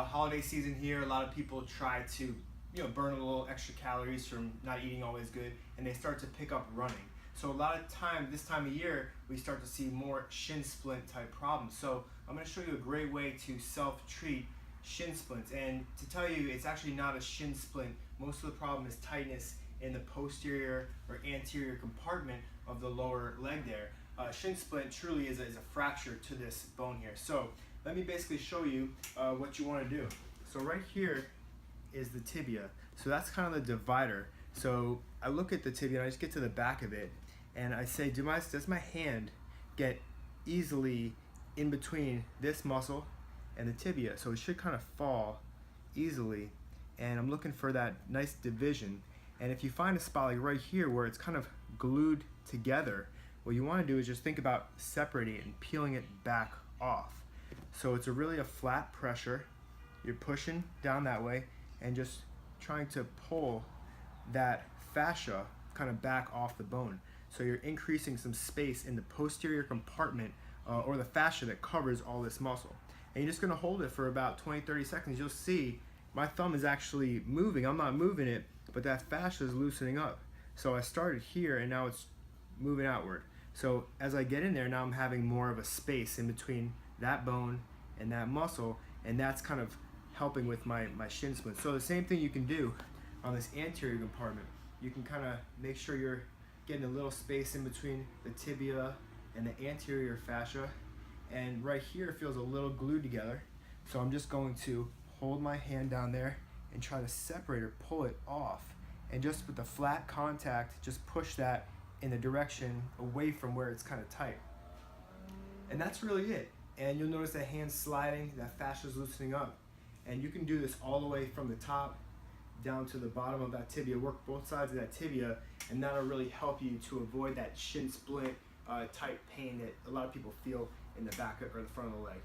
holiday season here. A lot of people try to burn a little extra calories from not eating always good, and they start to pick up running. So a lot of time, this time of year, we start to see more shin splint type problems. So I'm going to show you a great way to self-treat shin splints. And to tell you, it's actually not a shin splint. Most of the problem is tightness in the posterior or anterior compartment of the lower leg there. Shin splint truly is a fracture to this bone here. So let me basically show you what you want to do. So right here is the tibia. So that's kind of the divider. So I look at the tibia and I just get to the back of it and I say, does my hand get easily in between this muscle and the tibia? So it should kind of fall easily, and I'm looking for that nice division. And if you find a spot like right here where it's kind of glued together, what you want to do is just think about separating it and peeling it back off. So it's really a flat pressure. You're pushing down that way and just trying to pull that fascia kind of back off the bone. So you're increasing some space in the posterior compartment or the fascia that covers all this muscle. And you're just going to hold it for about 20-30 seconds. You'll see my thumb is actually moving. I'm not moving it, but that fascia is loosening up. So I started here and now it's moving outward. So as I get in there, now I'm having more of a space in between that bone and that muscle, and that's kind of helping with my shin splint. So the same thing you can do on this anterior compartment. You can kind of make sure you're getting a little space in between the tibia and the anterior fascia, and right here feels a little glued together. So I'm just going to hold my hand down there and try to separate or pull it off, and just with the flat contact, just push that in the direction away from where it's kind of tight. And that's really it. And you'll notice that hand sliding, that fascia is loosening up. And you can do this all the way from the top down to the bottom of that tibia. Work both sides of that tibia, and that'll really help you to avoid that shin splint type pain that a lot of people feel in the back or the front of the leg.